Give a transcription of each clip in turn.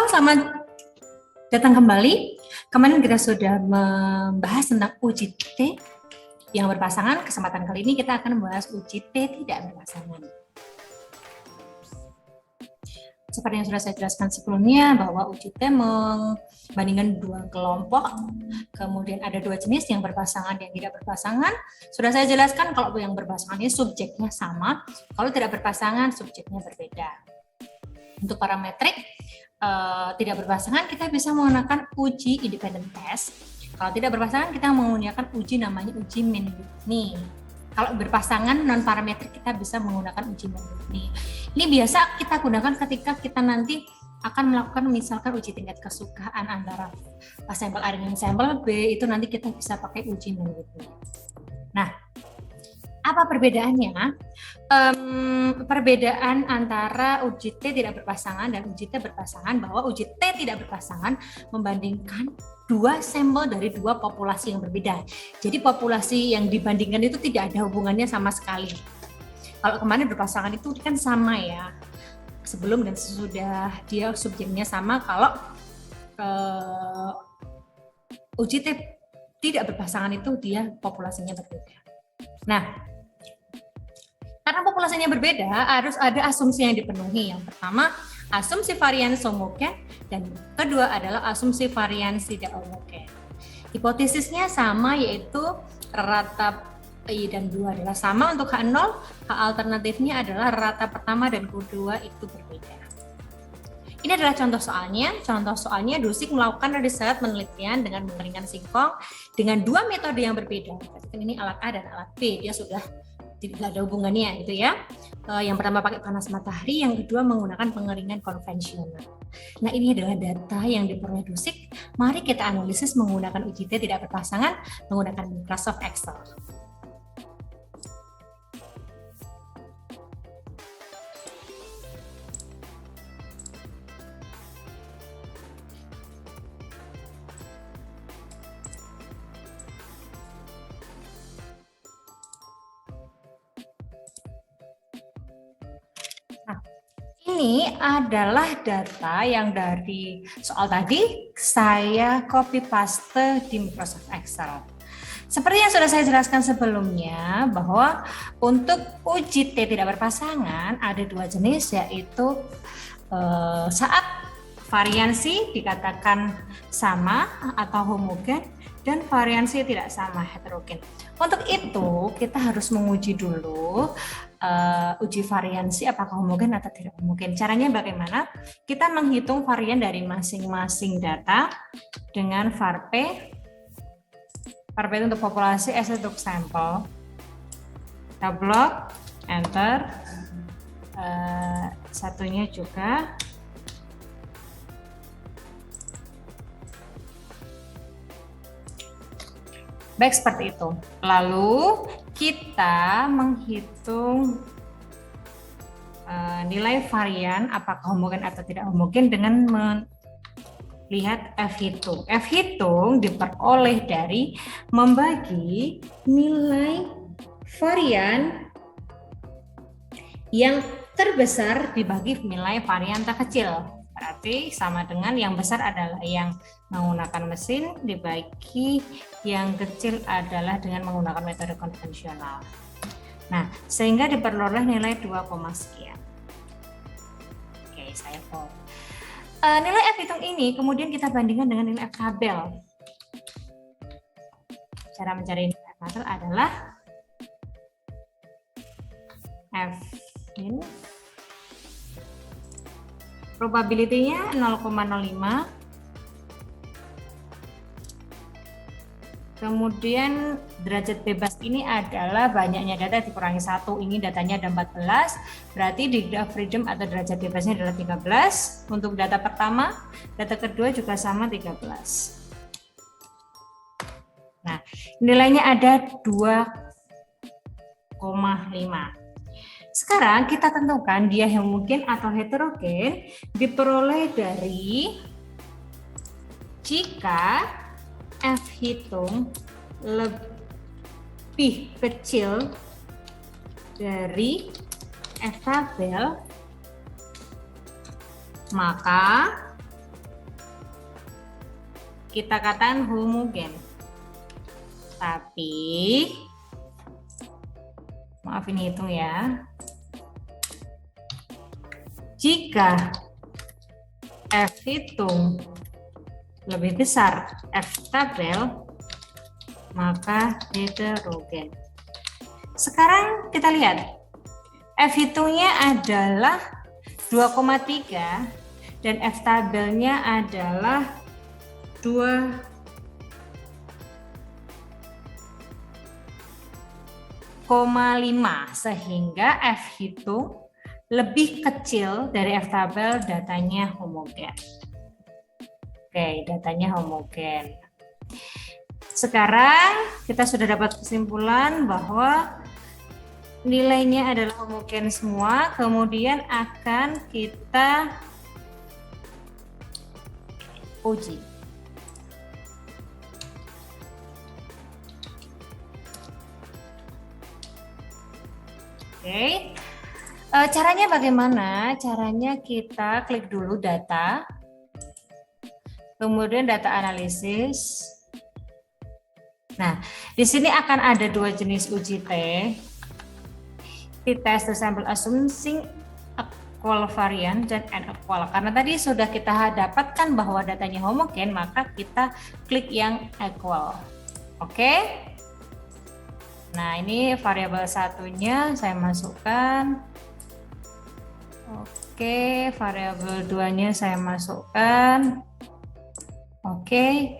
Selamat datang kembali. Kemarin kita sudah membahas tentang uji T yang berpasangan. Kesempatan kali ini kita akan membahas uji T tidak berpasangan. Seperti yang sudah saya jelaskan sebelumnya, bahwa uji T membandingkan dua kelompok, kemudian ada dua jenis, yang berpasangan dan tidak berpasangan. Sudah saya jelaskan kalau yang berpasangan ini subjeknya sama, kalau tidak berpasangan subjeknya berbeda. Untuk parametrik tidak berpasangan kita bisa menggunakan uji independent test. Kalau tidak berpasangan kita menggunakan uji namanya uji Mann-Whitney. Kalau berpasangan non parametrik kita bisa menggunakan uji Mann-Whitney. Ini biasa kita gunakan ketika kita nanti akan melakukan misalkan uji tingkat kesukaan antara sampel A dengan sampel B, itu nanti kita bisa pakai uji Mann-Whitney. Nah, apa perbedaannya? Perbedaan antara uji T tidak berpasangan dan uji T berpasangan, bahwa uji T tidak berpasangan membandingkan dua sampel dari dua populasi yang berbeda. Jadi populasi yang dibandingkan itu tidak ada hubungannya sama sekali. Kalau kemarin berpasangan itu kan sama ya, sebelum dan sesudah dia subjeknya sama. Kalau uji T tidak berpasangan itu dia populasinya berbeda. Nah, karena populasinya berbeda, harus ada asumsi yang dipenuhi. Yang pertama, asumsi varians homogen, dan kedua adalah asumsi varians tidak homogen. Hipotesisnya sama, yaitu rata I dan 2 adalah sama untuk H0, H alternatifnya adalah rata pertama dan kedua itu berbeda. Ini adalah contoh soalnya. Contoh soalnya Dusik melakukan riset penelitian dengan mengeringkan singkong dengan dua metode yang berbeda. Ini alat A dan alat B, dia sudah tidak ada hubungannya gitu ya. Yang pertama pakai panas matahari, yang kedua menggunakan pengeringan konvensional. Nah, ini adalah data yang diperoleh Dusik. Mari kita analisis menggunakan uji T tidak berpasangan menggunakan Microsoft Excel. Ini adalah data yang dari soal tadi saya copy paste di Microsoft Excel. Seperti yang sudah saya jelaskan sebelumnya, bahwa untuk uji T tidak berpasangan ada dua jenis, yaitu saat variansi dikatakan sama atau homogen dan variansi tidak sama, heterogen. Untuk itu kita harus menguji dulu uji variansi apakah homogen atau tidak homogen. Caranya bagaimana? Kita menghitung varian dari masing-masing data dengan var P. var P itu untuk populasi, S untuk sampel. Kita blok, enter. Satunya juga. Baik, seperti itu. Lalu kita menghitung nilai varian apakah homogen atau tidak homogen dengan melihat F hitung. F hitung diperoleh dari membagi nilai varian yang terbesar dibagi nilai varian terkecil. Berarti sama dengan yang besar adalah yang menggunakan mesin dibagi yang kecil adalah dengan menggunakan metode konvensional. Nah, sehingga diperoleh nilai 2, sekian. Oke, saya vote. Nilai F hitung ini kemudian kita bandingkan dengan nilai F tabel. Cara mencari nilai F tabel adalah F min, probability-nya 0,05. Kemudian derajat bebas ini adalah banyaknya data dikurangi 1. Ini datanya ada 14. Berarti degree of freedom atau derajat bebasnya adalah 13. Untuk data pertama, data kedua juga sama 13. Nah, nilainya ada 2,5. Sekarang kita tentukan dia homogen atau heterogen diperoleh dari jika F hitung lebih kecil dari F tabel, maka kita katakan homogen. Tapi maaf ini hitung ya. Jika F hitung lebih besar F tabel, maka heterogen. Sekarang kita lihat. F hitungnya adalah 2,3 dan F tabelnya adalah 2,5, sehingga F hitung lebih kecil dari F tabel, datanya homogen. Oke, datanya homogen. Sekarang kita sudah dapat kesimpulan bahwa nilainya adalah homogen semua, kemudian akan kita uji. Oke, caranya bagaimana? Caranya kita klik dulu data, kemudian data analisis. Nah, di sini akan ada dua jenis uji T. T-test the sample assuming equal variance dan unequal. Karena tadi sudah kita dapatkan bahwa datanya homogen, maka kita klik yang equal. Oke. Nah, ini variabel satunya saya masukkan. Oke, variabel 2-nya saya masukkan. Oke,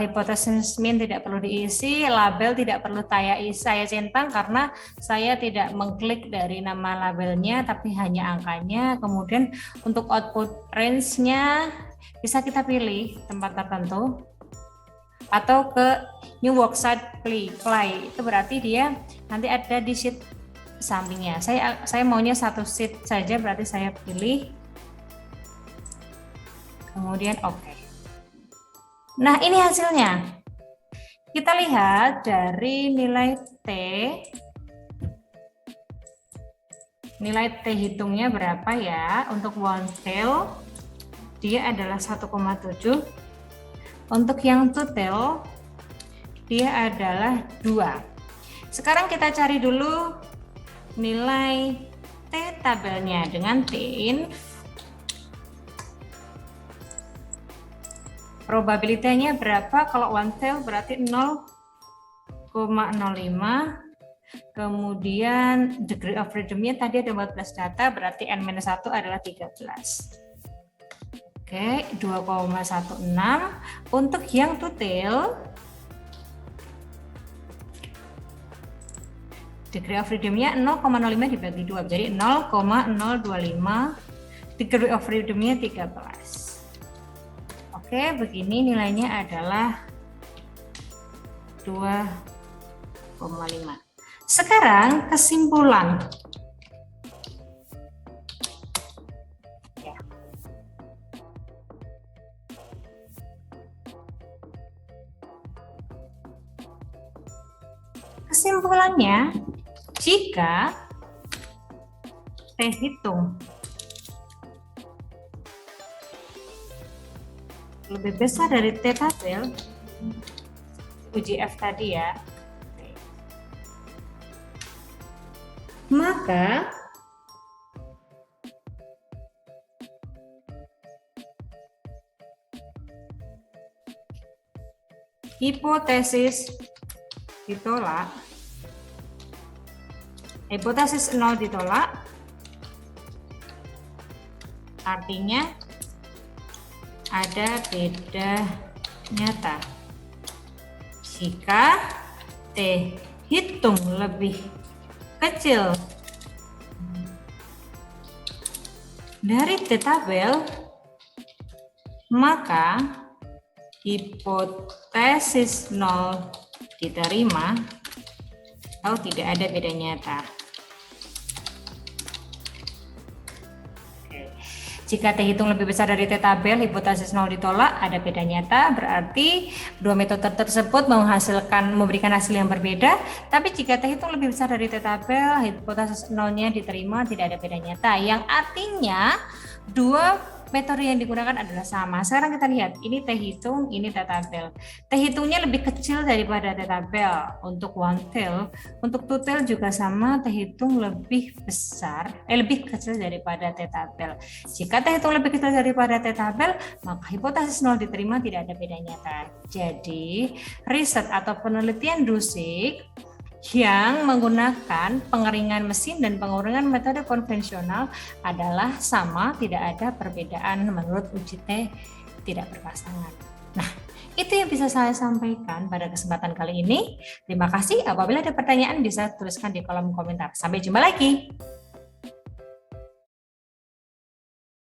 hipotesis min tidak perlu diisi, label tidak perlu saya centang karena saya tidak mengklik dari nama labelnya tapi hanya angkanya. Kemudian untuk output range-nya bisa kita pilih tempat tertentu atau ke new worksite play. Itu berarti dia nanti ada di sheet sampingnya. Saya maunya satu sheet saja, berarti saya pilih. Kemudian oke. Nah, ini hasilnya. Kita lihat dari nilai T. Nilai T hitungnya berapa ya? Untuk one tail dia adalah 1,7. Untuk yang two tail dia adalah 2. Sekarang kita cari dulu nilai T tabelnya dengan T-inf. Probabilitasnya berapa? Kalau one tail berarti 0,05. Kemudian degree of freedom-nya tadi ada 14 data, berarti N-1 adalah 13. Oke, 2,16. Untuk yang two tail, degree of freedom-nya 0,05 dibagi 2, jadi 0,025. Degree of freedom-nya 13. Oke, begini nilainya adalah 2,5. Sekarang kesimpulan. Ya. Kesimpulannya, jika T hitung lebih besar dari T tabel, uji F tadi ya, maka hipotesis ditolak, hipotesis 0 ditolak, artinya ada beda nyata. Jika T hitung lebih kecil dari T tabel, maka hipotesis 0 diterima atau tidak ada beda nyata. Jika T hitung lebih besar dari T tabel, hipotesis 0 ditolak, ada beda nyata, berarti dua metode tersebut memberikan hasil yang berbeda. Tapi jika T hitung lebih besar dari T tabel, hipotesis 0-nya diterima, tidak ada beda nyata. Yang artinya dua metode yang digunakan adalah sama. Sekarang kita lihat, ini T hitung, ini T tabel. T hitungnya lebih kecil daripada T tabel untuk one tail. Untuk two tail juga sama, T hitung lebih besar, lebih kecil daripada T tabel. Jika T hitung lebih kecil daripada T tabel, maka hipotesis nol diterima, tidak ada bedanya. Jadi, riset atau penelitian Dusik yang menggunakan pengeringan mesin dan pengeringan metode konvensional adalah sama, tidak ada perbedaan menurut uji T tidak berpasangan. Nah, itu yang bisa saya sampaikan pada kesempatan kali ini. Terima kasih. Apabila ada pertanyaan bisa tuliskan di kolom komentar. Sampai jumpa lagi.